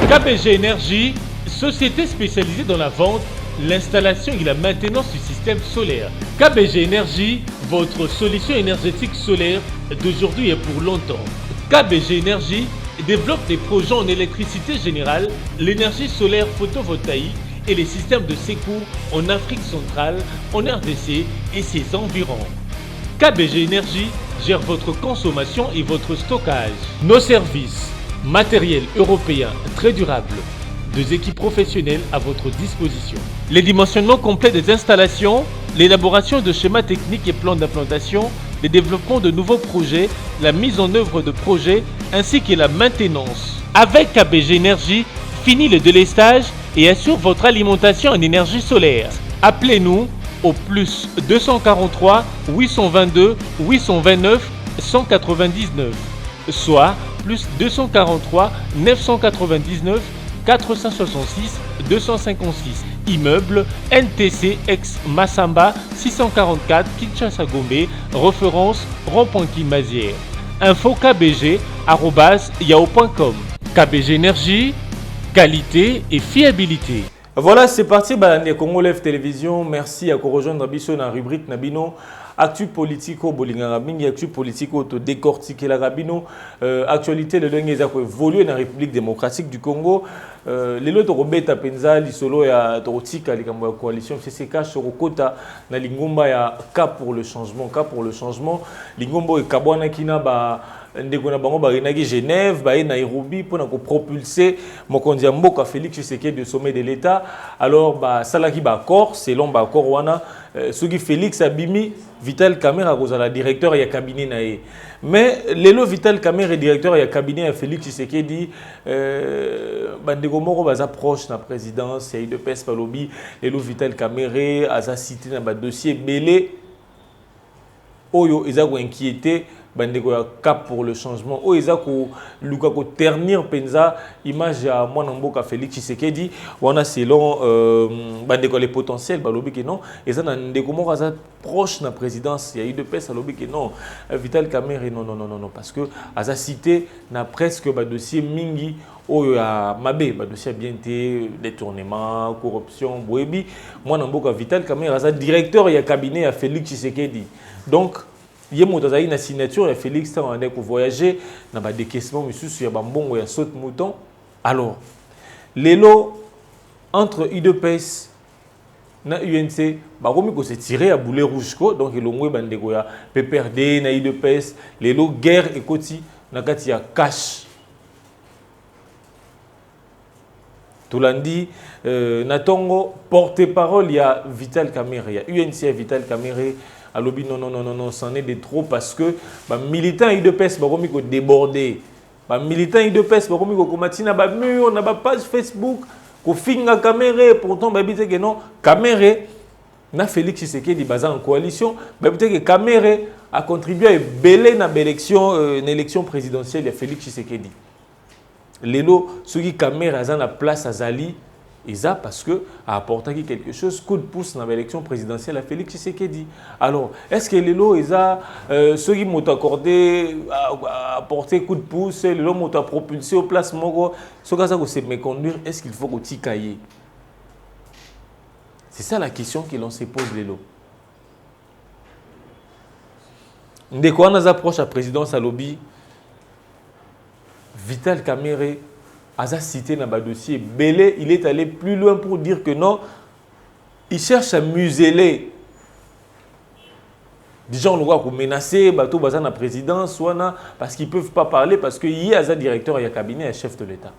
KBG Énergie, société spécialisée dans la vente, l'installation et la maintenance du système solaire. KBG Énergie, votre solution énergétique solaire d'aujourd'hui et pour longtemps. KBG Énergie développe des projets en électricité générale, l'énergie solaire photovoltaïque et les systèmes de secours en Afrique centrale, en RDC et ses environs. KBG Énergie gère votre consommation et votre stockage. Nos services, matériel européen très durable, deux équipes professionnelles à votre disposition. Les dimensionnements complets des installations, l'élaboration de schémas techniques et plans d'implantation, le développement de nouveaux projets, la mise en œuvre de projets ainsi que la maintenance. Avec KBG Énergie, fini le délestage et assure votre alimentation en énergie solaire. Appelez-nous au plus 243 822 829 199, soit plus 243 999 466 256. Immeuble NTC ex Massamba 644 Kinshasa Gombe, référence rond-point Kimazière. Info kbg@yahoo.com. KBG Énergie, qualité et fiabilité. Voilà, c'est parti. Balandi Congo Live Télévision. Merci à vous rejoindre dans la rubrique Nabino. Actu politico bolinga mingi, actu politico to décortiquer la rabino, actualité le lengue za ko évoluer dans la République démocratique du Congo. Les lots de Robeta Penza lisolo ya totika likambo ya coalition CCK Sorokota na lingomba ya cap pour le changement, lingombo e kabwana kina ba ndeko na bango barinaki Genève ba Nairobi pour propulser mokonzi ya mboka Félix Tshisekedi de sommet de l'État. Alors ba salaki ba accord selon ba accord wana soki Félix Abimi Vital Kamerhe kozala directeur ya cabinet na ye. Mais lelo Vital Kamerhe directeur ya cabinet ya Félix Tshisekedi bandeko moko baza proche na présidence ya UDPS balobi lelo Vital Kamerhe aza cité na ba dossier belé oyo eza ko inquiéter bandeko ya cap pour le changement o eza ko luka ko ternir penza image ya mwana mboka Félix Tshisekedi wana selon bandeko les potentiels balobi que non eza na ndeko moko aza proche na présidence ya UDPS balobi que non Vital Kamerhe non parce que aza cité na presque ba dossier mingi oyo ya mabe ba dossier bien té détournement corruption boyebi mwana mboka Vital Kamerhe aza directeur ya cabinet ya Félix Tshisekedi. Donc il y a une signature et Félix a voyagé dans le décaissement il y a un ya saute mouton. Alors, les lots entre UDPS et UNC, ils se tiré à boulet rouge. Donc, ils ont eu PPRD, UDPS, les lots guerre et côté, il y a cash. Tout lundi, Natongo, porte-parole, il y a Vital Kamerhe, il y a UNC Vital Kamerhe. Alobi non, c'en est de trop parce que les militants UDPS sont débordés. Les militants UDPS sont combattus na ba mur, na ba page Facebook, ko finga Kamerhe, pourtant ba bité que non, Kamerhe na Félix Tshisekedi baza en coalition, ba bité que Kamerhe a contribué à belé na élection présidentielle de Félix Tshisekedi. Lelo ceux qui Kamerhe a na place à Zali et ça parce que a apporté quelque chose, coup de pouce dans l'élection présidentielle à Félix Tshisekedi. Alors, est-ce que les lots, ceux qui m'ont accordé, apporté coup de pouce, les lots m'ont propulsé au placement, ce que ça c'est méconduire, est-ce qu'il faut qu'on t'y caille? C'est ça la question que l'on se pose les lots. Dès qu'on a approche à la présidence à lobby, Vital Kamerhe a cité dans le dossier Belé, il est allé plus loin pour dire que non, il cherche à museler. Des gens ont menacé bateau bazan la présidence parce qu'ils ne peuvent pas parler parce qu'il y a un directeur et un cabinet et un chef de l'État.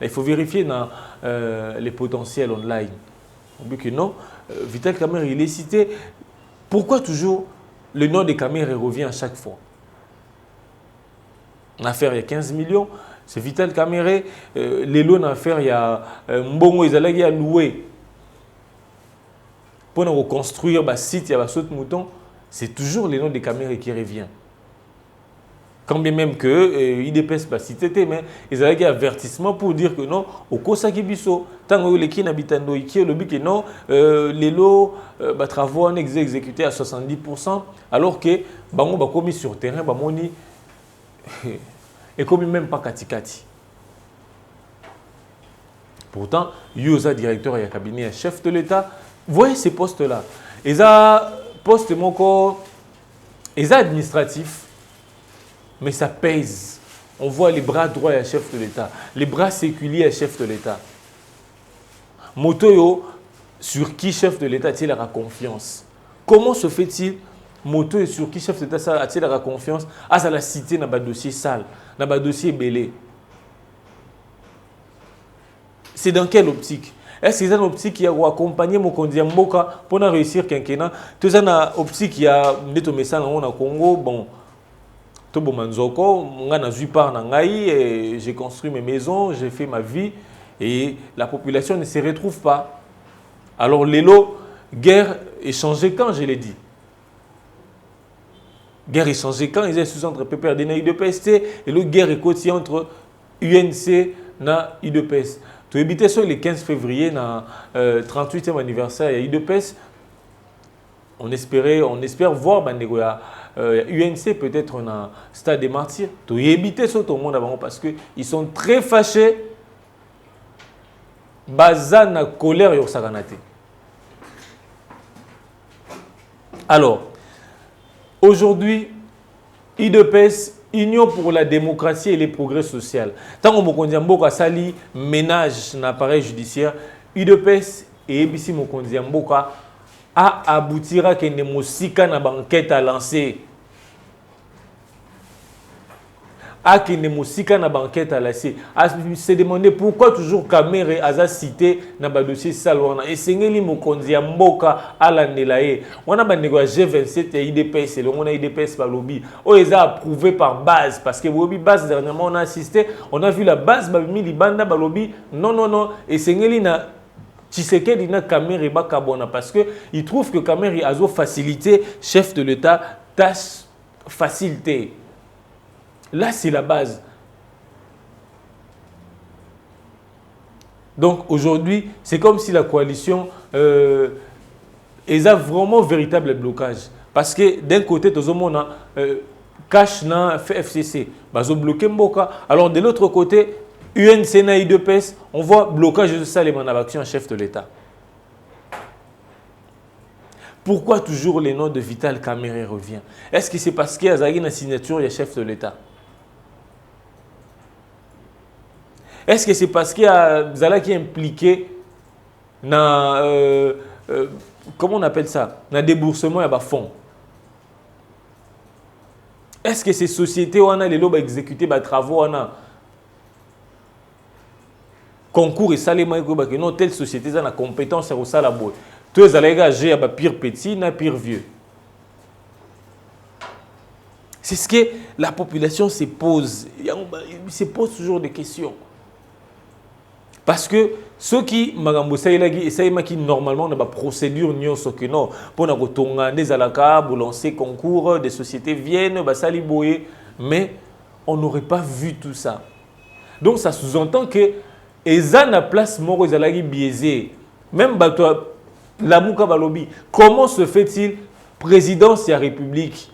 Il faut vérifier dans les potentiels online. On dit que non, Vital Kamerhe il est cité. Pourquoi toujours le nom de Kamerhe revient à chaque fois? L'affaire il y a 15 millions. C'est Vital Kamerhe, les lots d'affaires, il y a Mbongo, ils allaient louer. Pour reconstruire le site, il y a saute mouton. C'est toujours les noms de Kamerhe qui revient. Quand bien même que IDPS pas cité, mais ils avaient un avertissement pour dire que non, au Kosaki Biso, tant que les qui n'habitent dans le but que non, les lots, travaux ont exécutés à 70%, alors que bango ba commis sur terrain, ba moni et commis même pas katikati. Pourtant, Yosa directeur et cabinet chef de l'État, voyez ces postes-là. Ils ont poste ils ont administratif. Mais ça pèse. On voit les bras droits à chef de l'État, les bras séculiers à chef de l'État. Motoyo, sur qui chef de l'État a-t-il la confiance? Comment se fait-il, Motoyo, sur qui chef de l'État a-t-il la confiance? Ah, ça l'a cité dans le dossier sale, dans le dossier belé. C'est dans quelle optique? Est-ce que c'est une optique qui a accompagné mon candidat Mboka pour réussir quinquennat? Tout ça, une optique qui a mis au message au Congo, bon. J'ai construit mes maisons, j'ai fait ma vie et la population ne se retrouve pas. Alors, l'élo, guerre est changée quand, je l'ai dit. Guerre est changée quand, ils sont entre PPRD et IDPS et la guerre est quotidienne entre UNC et IDPS. Tu habitais sur le 15 février, le 38e anniversaire de IDPS. On espère voir UNC peut-être dans le stade des martyrs. Tu éviter ça tout le monde avant parce qu'ils sont très fâchés. Bazan na colère yo saganate. Alors, aujourd'hui, IDPS, Union pour la démocratie et les progrès sociaux. Tant qu'on Mokondiambo a sali ménage dans l'appareil judiciaire, IDPS et ABC Mokondiambo a aboutira que ne mosika na banquette à lancer. A que ne mosika na banquette à lancer. A se demander pourquoi toujours Kamere a cité na ba dossier salwana. Et sengeli Mokondiambo à l'année. On a banego G27 et IDPS, on a IDPS par lobby. Oh, ils ont approuvé par base parce que lobby base dernièrement on a assisté, on a vu la base babimi libanda ba lobby. Non et sengeli na Tshisekedi na Kamere bakabona parce que il trouve que Kamere a facilité chef de l'État tâche facilité. Là c'est la base. Donc aujourd'hui, c'est comme si la coalition a vraiment véritable blocage parce que d'un côté tout le monde a cache na FCC, bazo bloquer Mboka. Alors de l'autre côté UNC na IDPS, on voit blocage de ça les mandats d'action chef de l'État. Pourquoi toujours les noms de Vital Kamerhe revient? Est-ce que c'est parce qu'il y a une signature du chef de l'État? Est-ce que c'est parce qu'il y a Zala qui est impliqué dans comment on appelle ça? Dans le déboursement et fonds? Est-ce que ces sociétés où on a les lobes exécutés des travaux on a concours et salément que non telle société a la compétence sur ça la boîte. Tous les allègues j'ai à pire petit na pire vieux. C'est ce que la population se pose. Il se pose toujours des questions. Parce que ceux qui normalement ont une procédure pour des alaka, pour lancer concours, des sociétés viennent, mais on n'aurait pas vu tout ça. Donc ça sous-entend que Ezana place moro ezalaki biaisé. Même la Mouka Balobi, comment se fait-il présidence de la République?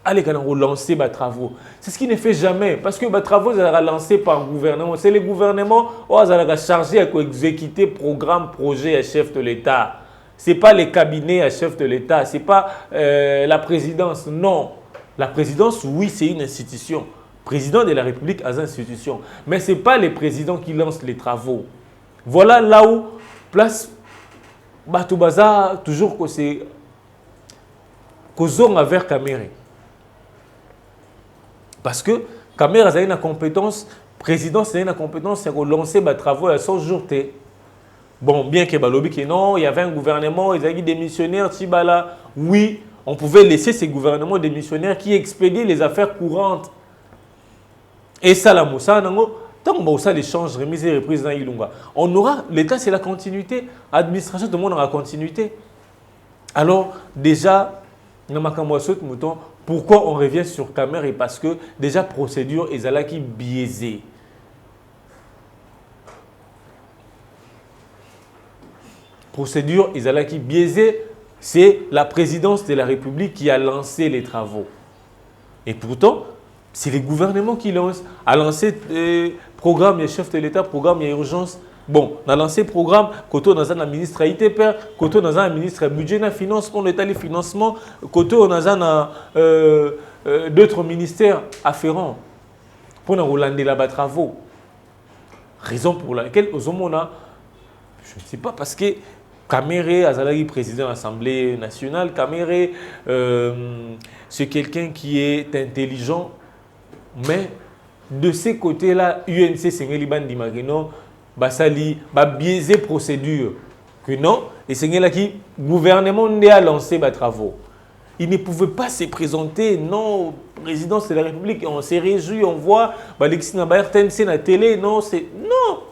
Allez, quand on relance les travaux. C'est ce qui ne fait jamais. Parce que les travaux sont lancés par le gouvernement. C'est le gouvernement qui est chargé d'exécuter programme, projet à chef de l'État. Ce n'est pas les cabinets à chef de l'État. Ce n'est pas la présidence. Non. La présidence, oui, c'est une institution. Président de la République a une institution. Mais ce n'est pas les présidents qui lancent les travaux. Voilà là où place Batoubaza, toujours que c'est qu'aux vers Kamere. Parce que Kamere a une compétence, présidence a une compétence, c'est de lancer des travaux à 100 jours. Bon, bien que Balobi que non, il y avait un gouvernement, ils avaient des démissionnaires, Tibala. Oui, on pouvait laisser ces gouvernements démissionnaires qui expédient les affaires courantes. Et ça, la Moussa, tant que ça l'échange, remise et reprise dans Ilunga, on aura, l'État c'est la continuité, l'administration, tout le monde aura la continuité. Alors, déjà, Pourquoi on revient sur Caméré? Parce que déjà, procédure est biaisée. Procédure est biaisée, c'est la présidence de la République qui a lancé les travaux. Et pourtant, c'est le gouvernement qui lance, a lancé programme, il y a chef de l'État, programme, il y a urgence. Bon, on a lancé le programme, côté on a un ministre ITP, côté on a un ministre budget et finance, pour l'État les financements, côté on a d'autres ministères afférents pour nous relander là-bas travaux. Raison pour laquelle, aux hommes, je ne sais pas, parce que Caméré, Azalagi, président de l'Assemblée nationale, Caméré, c'est quelqu'un qui est intelligent, mais de ces côtés-là, UNC, c'est Liban Dimagino, Basali, biaisé procédure. Que non, et c'est là qui, le gouvernement a lancé des travaux. Il ne pouvait pas se présenter, non, présidence de la République, on s'est réjoui, on voit, Alexis RTNC na télé, non, c'est. Non!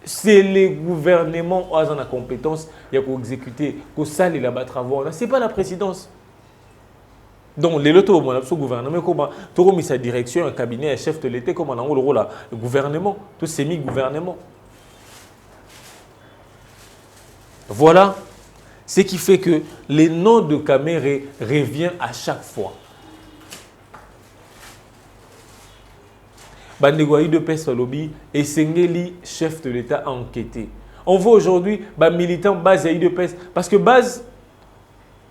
C'est le gouvernement qui a la compétence, il y a pour exécuter, pour saler là-bas travaux. Ce n'est pas la présidence. Donc, les lotos, le gouvernement, comment tu as mis sa direction, un cabinet, un chef de l'État, comment on a le rôle là, le gouvernement, tout semi-gouvernement. Voilà ce qui fait que le nom de Caméré revient à chaque fois. Bandegouaï de Pest lobby et Sengeli, chef de l'État, a enquêté. On voit aujourd'hui militant base à de Pest parce que base,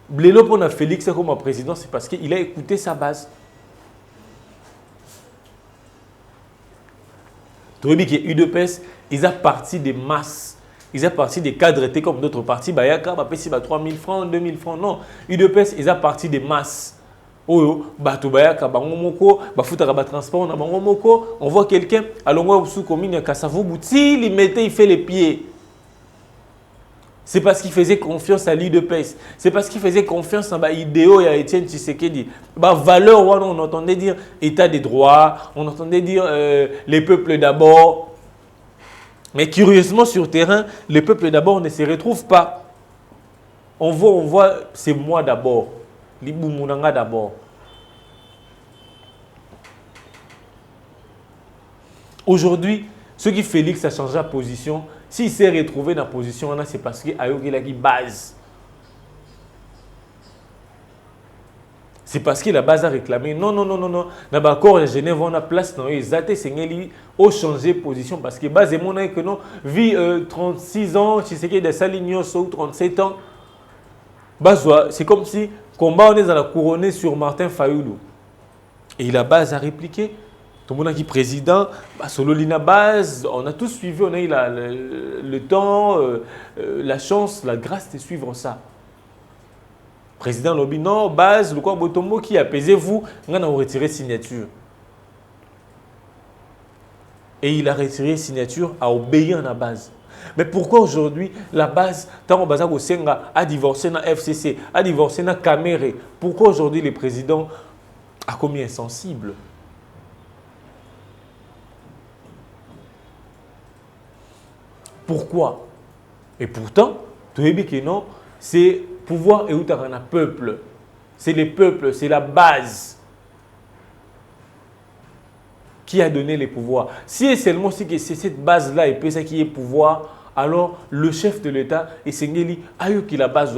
Blélo pour Félix comme président, c'est parce qu'il a écouté sa base. Tu vois que UDPS, ils ont parti des masses. Ils ont parti des cadres comme d'autres partis. Bayaka, Bapesi, 3 000 francs, 2 000 francs. Non, UDPS, ils ont parti des masses. On voit quelqu'un à l'ongwa sous commune à Kassavou Bouti, il fait les pieds. C'est parce qu'il faisait confiance à l'UDPS. C'est parce qu'il faisait confiance à l'idéo et à Étienne Tshisekedi. Valeur, on entendait dire état des droits, on entendait dire les peuples d'abord. Mais curieusement, sur terrain, les peuples d'abord ne se retrouvent pas. On voit c'est moi d'abord. Libou Mounanga d'abord. Aujourd'hui, ce qui Félix a changé de position, s'il s'est retrouvé dans la position, c'est parce qu'il a eu base. C'est parce que la base a réclamé. Non. Dans l'accord de Genève, on a place dans les athées, c'est qu'il a changé de position parce que base est mon que non, vie 36 ans, si c'est qu'il y a des salignos ou 37 ans. C'est comme si combat on est dans la couronnée sur Martin Fayoulou. Et la base a répliqué. Tout le monde a dit président, solo lina base, on a tous suivi, on a eu le temps, la chance, la grâce de suivre ça. Président Lobi, non, base, le quoi Botombo qui apaisez-vous, on a retiré signature. Et il a retiré signature à obéir à la base. Mais pourquoi aujourd'hui la base, tant on basa Senga a divorcé dans FCC, a divorcé dans Caméré? Pourquoi aujourd'hui le président a commis insensible? Pourquoi? Et pourtant, tu sais bien que non, c'est pouvoir et où tu as un peuple. C'est le peuple, c'est la base qui a donné les pouvoirs. Si seulement c'est cette base-là et puis ça qui est pouvoir, alors le chef de l'État et Sengeli a eu qui la base.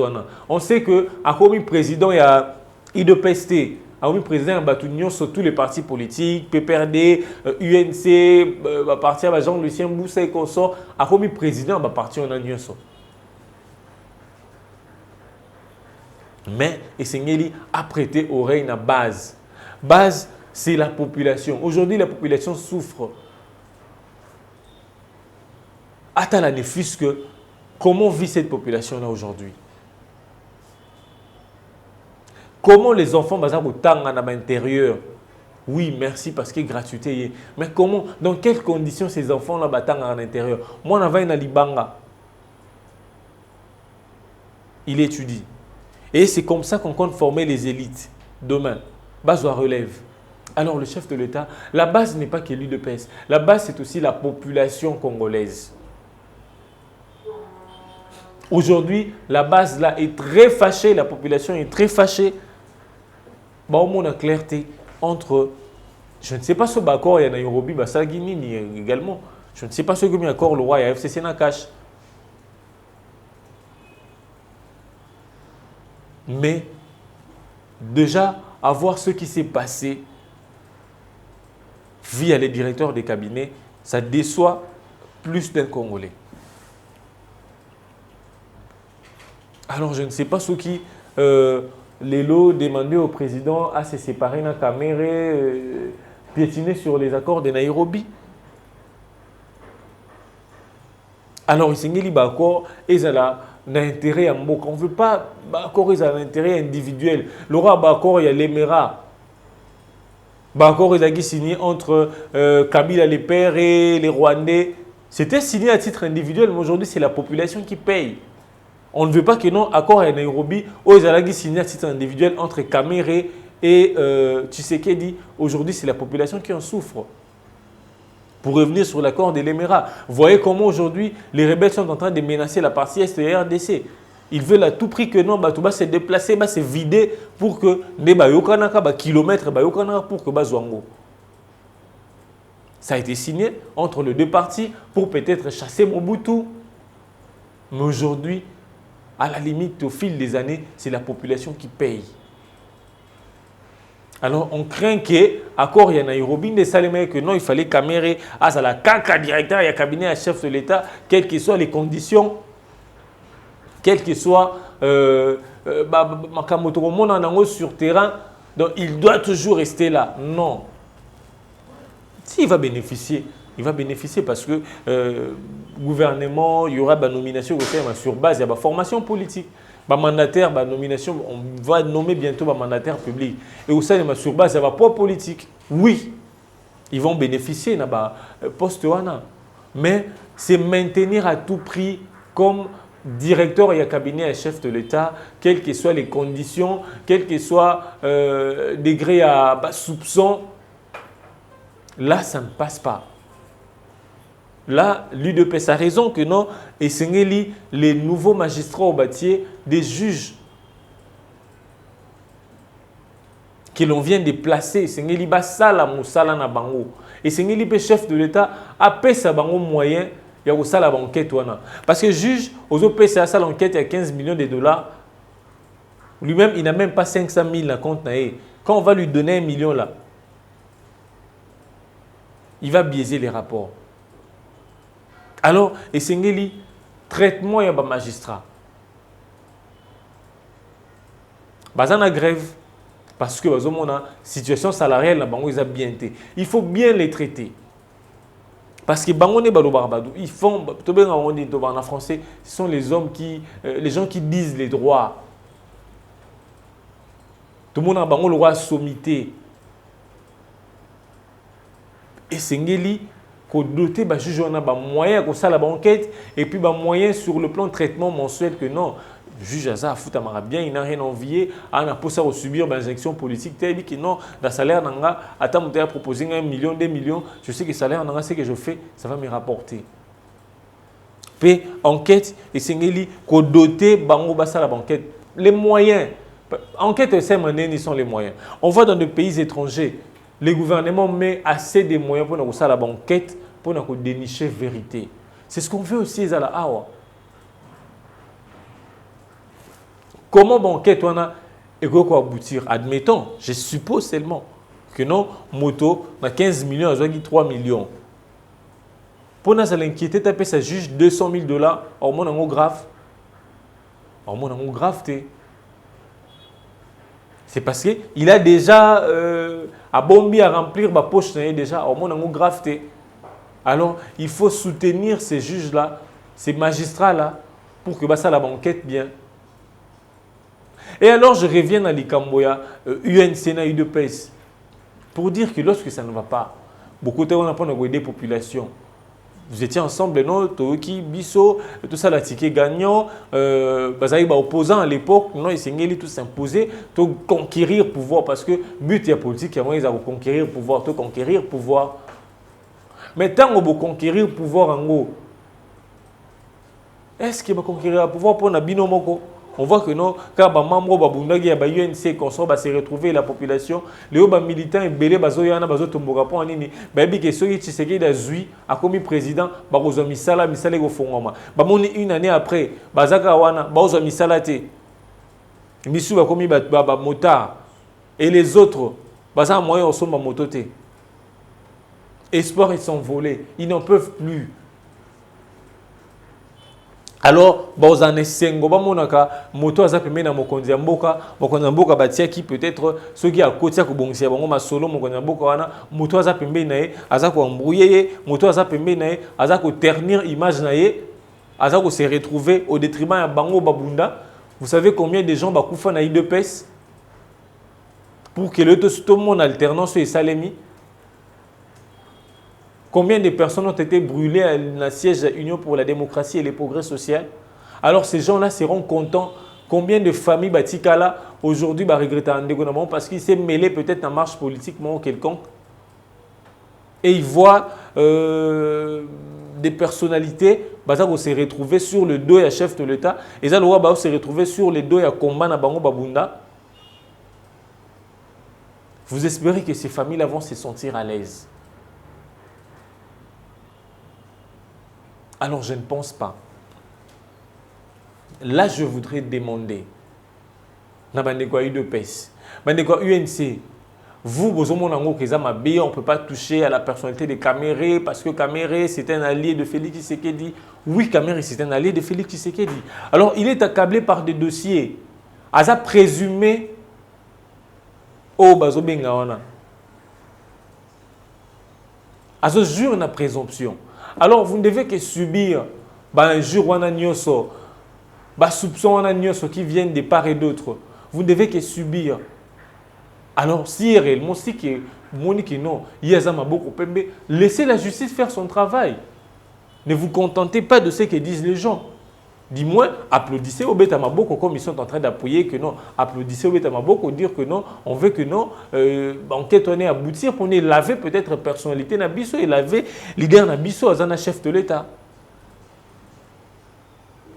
On sait que à comme président il y a IDPST. Le président a sur tous les partis politiques, PPRD, UNC, parti à Jean-Lucien Boussa et consort. Le président va partir en union. Mais Essengeli a prêté oreille à la base. Base, c'est la population. Aujourd'hui, la population souffre. Attends la défusque. Comment vit cette population-là aujourd'hui? Comment les enfants basent au temps à l'intérieur? Oui, merci parce que gratuité. Mais comment, dans quelles conditions ces enfants-là battent à l'intérieur? Moi, on a un Libanga. Il étudie. Et c'est comme ça qu'on compte former les élites. Demain, base à relève. Alors, le chef de l'État, la base n'est pas que l'UDPS. La base, c'est aussi la population congolaise. Aujourd'hui, la base là est très fâchée, la population est très fâchée bah, au moins la clarté entre, je ne sais pas ce accord il y a Nairobi, bah, ça Guinée également. Je ne sais pas ce que mis accord le roi et FCC n'a cache. Mais déjà, avoir ce qui s'est passé via les directeurs des cabinets, ça déçoit plus d'un Congolais. Alors, je ne sais pas ce qui, les lots demandaient au président à se séparer dans la caméra, piétiner sur les accords de Nairobi. Alors, il s'est dit d'accord, ils ont l'intérêt à Mboka. On ne veut pas d'accord, ils ont l'intérêt individuel. Le roi Bakor, il y a l'Émirat. Bakor, ils ont signé entre Kabila, les pères et les Rwandais. C'était signé à titre individuel, mais aujourd'hui, c'est la population qui paye. On ne veut pas que non, accord à Nairobi, où ils ont signé à titre individuel entre Kamere et Tshisekedi. Aujourd'hui, c'est la population qui en souffre. Pour revenir sur l'accord de l'Émirat, vous voyez comment aujourd'hui les rebelles sont en train de menacer la partie est de RDC. Ils veulent à tout prix que non, Batouba se déplacer, se vider pour que les kilomètres pour que Bazouango. Ça a été signé entre les deux parties pour peut-être chasser Mobutu. Mais aujourd'hui, à la limite, au fil des années, c'est la population qui paye. Alors, on craint que, accord, il y a Nairobi, que non, il fallait camérer à la caca directeur, il y a cabinet à chef de l'État, quelles que soient les conditions, quelles que soient sur terrain, donc il doit toujours rester là. Non. S'il va bénéficier, parce que gouvernement, il y aura une nomination sur base, il y a une formation politique. Mandataire, nomination, on va nommer bientôt un mandataire public. Et au sein de sur base, il y a pas politique. Oui, ils vont bénéficier de poste. Mais c'est maintenir à tout prix comme directeur et cabinet et chef de l'État, quelles que soient les conditions, quel que soit degré à soupçon. Là, ça ne passe pas. Là, l'UDPS a raison que non, et c'est les nouveaux magistrats au bâtier, des juges que l'on vient de placer, c'est Sala Moussala na bango. Et c'est le chef de l'État a payé sa bango moyen, il y a aussi la enquête. Parce que le juge, aux autres payé sa enquête, il y a 15 millions de dollars. Lui-même, il n'a même pas 500 000 dans le compte. Quand on va lui donner 1 million là, il va biaiser les rapports. Alors, et c'est un traitement de magistrat. Bazana grève parce que la situation salariale est bien. Il faut bien les traiter. Parce que ils font, en français, ce sont les hommes qui, les gens qui disent les droits. Tout le monde a le droit à sommité. Et c'est qu'on doter les juges de moyens pour ça la enquête et puis moyens sur le plan de traitement mensuel que non le juge Aza fout bien il n'a rien envié à n'a pas ça subir des injections politiques tel que non dans salaire nanga attends mon proposer 1 million 2 millions je sais que salaire nanga c'est que je fais ça va me rapporter puis enquête et c'est qu'on doter bango basa la enquête les moyens enquête c'est ils sont les moyens on va dans des pays étrangers. Le gouvernement met assez de moyens pour faire la enquête, pour dénicher la vérité. C'est ce qu'on fait aussi à la Awa. Comment l'enquête est aboutir? Admettons, je suppose seulement que non, moto, na 15 millions, a 3 millions. Pour nous l'inquiéter, taper ça juge 200 000 dollars, au moins en grave. Au moins en grave, c'est parce qu'il a déjà à bombi à remplir ma poche déjà au moins en grave. Alors il faut soutenir ces juges là, ces magistrats là pour que ça la enquête bien. Et alors je reviens à l'Ikamboya UNCNA UDPS pour dire que lorsque ça ne va pas, beaucoup de gens ont aider la population. Vous étiez ensemble, non? Toki, Bisso, tout ça, la ticket gagnant, opposant à l'époque, non, ils s'est tout s'imposer, tout conquérir le pouvoir, parce que le but de la politique, ils ont conquérir le pouvoir, tout conquérir le pouvoir. Mais tant qu'on veut conquérir le pouvoir en haut, est-ce qu'il va conquérir le pouvoir pour Nabino Moko? on voit que non, quand les membres de l'UNC consort se retrouver la population, les militants et belé bazoyana bazotomboka pour nini, baby que ceux qui Tshisekedi a zui a commis président, barozo misala misale go fongoma. Bamoni une année après, bazaka wana barozo misala te. Misu ba commis ba motard et les autres, baza moyen au somba mototé. Espoir ils sont volés, ils n'en peuvent plus. Alors, bozane sengo ba monaka moto aza pembe na mokonzi ya mboka batia qui peut-être ceux qui a kotia ko bongisia bango masolo mokonzi ya mboka wana moto aza pembe na ye aza ko embrouiller ye moto aza pembe na ye aza ko ternir image na ye aza ko se retrouver au détriment ya bango babunda. Vous savez combien de gens bakufa na IDPS pour que le tout monde alternance et salemi. Combien de personnes ont été brûlées à la siège de l'Union pour la démocratie et le progrès social? Alors ces gens-là seront contents. Combien de familles Batikala aujourd'hui regrettent parce qu'ils s'est mêlé peut-être en marche politiquement quelconque. Et ils voient des personnalités se retrouver sur le dos du chef de l'État. Et ça se retrouver sur le dos du combat na bango babunda. Vous espérez que ces familles-là vont se sentir à l'aise? Alors je ne pense pas. Là, je voudrais demander, na bandeko UDPS, bandeko UNC, vous, on ne peut pas toucher à la personnalité de Kamere parce que Kamere, c'est un allié de Félix Tshisekedi. Oui, Kamere, c'est un allié de Félix Tshisekedi. Alors, il est accablé par des dossiers. Asa présumé au Bazobenga wana. Asa jure na présomption. Alors, vous ne devez que subir un jour wana nyoso, soupçon wana nyoso qui viennent de part et d'autre. Vous ne devez que subir. Alors, si réellement, si que Monique non, laissez la justice faire son travail. Ne vous contentez pas de ce que disent les gens. Dis-moi, applaudissez au Betamaboko comme ils sont en train d'appuyer que non. Applaudissez au Betamaboko, dire que non. On veut que non. Enquête on est aboutir pour ne laver peut-être personnalité Nabiso et laver leader Nabiso à un chef de l'État.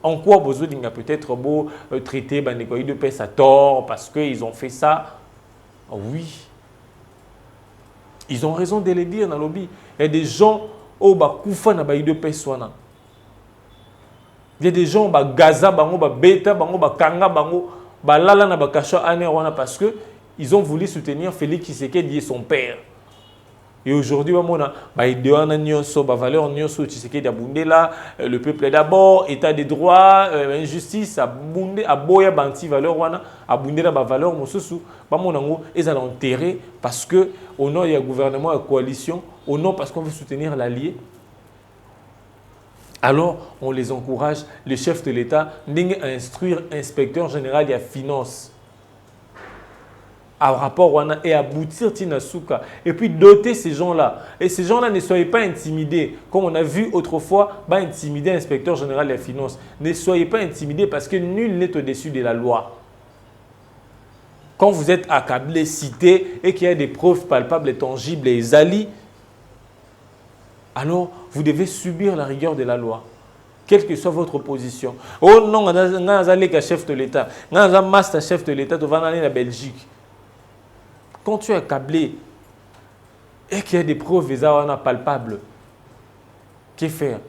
En quoi Bozoding a peut-être beau traiter Banekoï de paix à tort parce qu'ils ont fait ça. Oui. Ils ont raison de le dire dans le lobby. Il y a des gens au Bakoufa na baï de paix soana. Il y a des gens ba Gaza bango ba Beta bango ba Kanga bango ba lala na ba Kasha anerwana parce que ils ont voulu soutenir Félix Tshisekedi et son père. Et aujourd'hui, on a valeur Tshisekedi abundela, le peuple d'abord, état de droit, injustice, aboya banti valeur wana, abundela ba valeur mosusu, ba monango ils allent enterrer parce que au nom il y a gouvernement, il y a coalition, au nom parce qu'on veut soutenir l'allié. Alors, on les encourage, le chef de l'État, à instruire inspecteur général de la finance. À rapport et aboutir Tinasuka et puis doter ces gens-là. Et ces gens-là ne soyez pas intimidés. Comme on a vu autrefois, intimider l'inspecteur général des finances. Ne soyez pas intimidés parce que nul n'est au-dessus de la loi. Quand vous êtes accablé, cité et qu'il y a des preuves palpables et tangibles et alliés, alors vous devez subir la rigueur de la loi. Quelle que soit votre position. Oh non, on a chef de l'État. On a un master chef de l'État, tu vas aller en Belgique. Quand tu es accablé et qu'il y a des preuves palpables, que faire?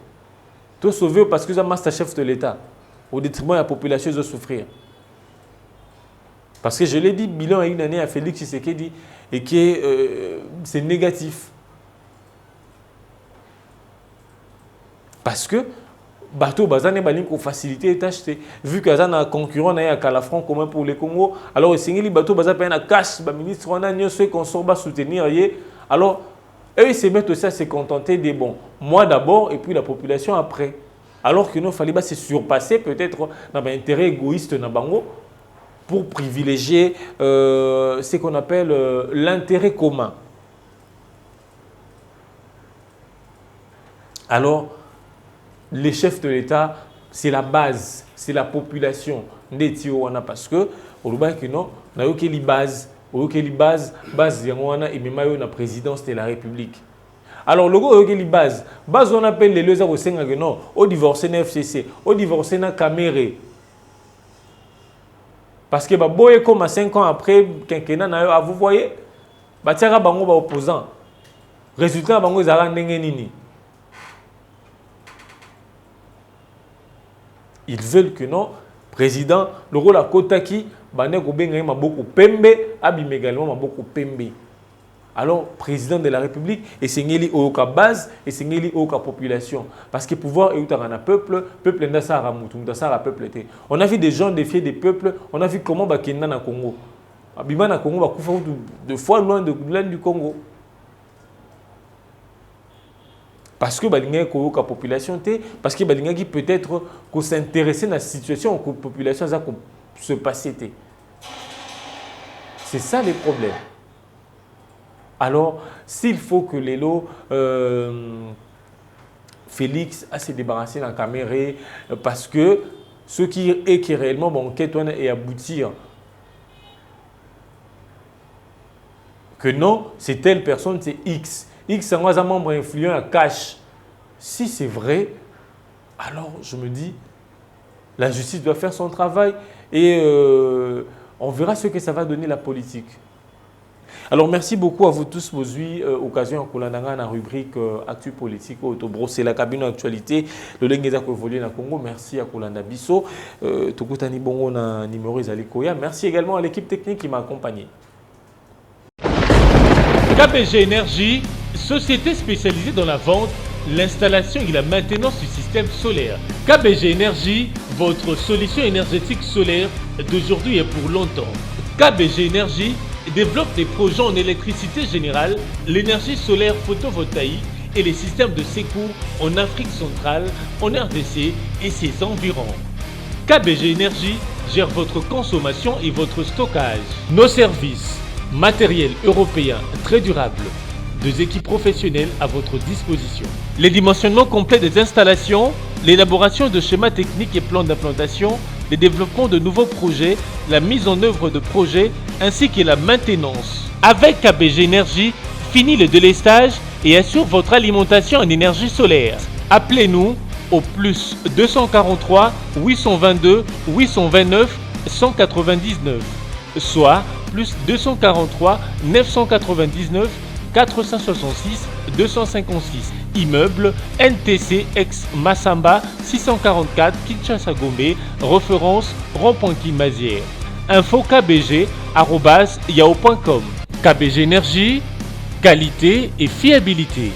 Tu es sauvé parce que tu es master chef de l'État. Au détriment de la population de souffrir. Parce que je l'ai dit, bilan à une année à Félix Tshisekedi et que c'est négatif. Parce que bateau bazane balim ko faciliter les tâches vu que ça na concurrent na ya Calafran commun pour le Congo alors singeli bateau baza pa na cash ba ministre on a nyoso qu'on sort ba soutenir yé alors eux ils se mettent aussi à se contenter des bons moi d'abord et puis la population après alors que nous fallait se surpasser peut-être dans un intérêt égoïste na bango pour privilégier ce qu'on appelle l'intérêt commun. Alors les chefs de l'État, c'est la base, c'est la population. Parce que, on a une base, base et la présidence de la République. Alors, le gars, il y a une base. Base, on appelle les lois au divorcé na FCC, au divorcé na Caméré. Parce que boye comme 5 ans après quinquennat, vous voyez, batiaka bango ba opposant. Résultat bango ezala ndenge nini. Ils veulent que non, président, le rôle à Kotaki, bane ko benga maboko pembe, abim également maboko pembe. Alors, président de la République, et c'est ngeli oka base, et c'est ngeli oka population. Parce que pouvoir est où un peuple, peuple n'a pas ramutu, n'a pas peuple. On a vu des gens défier des peuples, on a vu comment bakenda na Congo. Abima na Congo va couper de fois loin du Congo. Parce que balinga ko oka population té, parce que balinga qui peut-être ko s'intéresser à la situation que la population ça se passer té. C'est ça le problème. Alors, s'il faut que les lots, Félix a se débarrassé de la caméra, parce que ce qui est réellement bon, et aboutir, que non, c'est telle personne, c'est X. X, c'est un membre influent à cash. Si c'est vrai, alors je me dis, la justice doit faire son travail et on verra ce que ça va donner la politique. Alors, merci beaucoup à vous tous. Vous avez occasion de dans la rubrique Actu politique, brosser la cabine actualité. Le Lengeza qui évolue dans le Congo. Merci à Kolanda Bisso. Tokutani Bongo na numéro Izalikoya. Merci également à l'équipe technique qui m'a accompagné. KBG Énergie, société spécialisée dans la vente, l'installation et la maintenance du système solaire. KBG Énergie, votre solution énergétique solaire d'aujourd'hui et pour longtemps. KBG Énergie développe des projets en électricité générale, l'énergie solaire photovoltaïque et les systèmes de secours en Afrique centrale, en RDC et ses environs. KBG Énergie gère votre consommation et votre stockage. Nos services, matériel européen très durable, 2 équipes professionnelles à votre disposition. Les dimensionnements complets des installations, l'élaboration de schémas techniques et plans d'implantation, le développement de nouveaux projets, la mise en œuvre de projets ainsi que la maintenance. Avec KBG Énergie, fini le délestage et assure votre alimentation en énergie solaire. Appelez-nous au plus 243 822 829 199, soit plus 243 999 466 256. Immeuble NTC ex Massamba 644 Kinshasa Gombe, référence rond-point Kimazière. Info kbg@yahoo.com. KBG Énergie, qualité et fiabilité.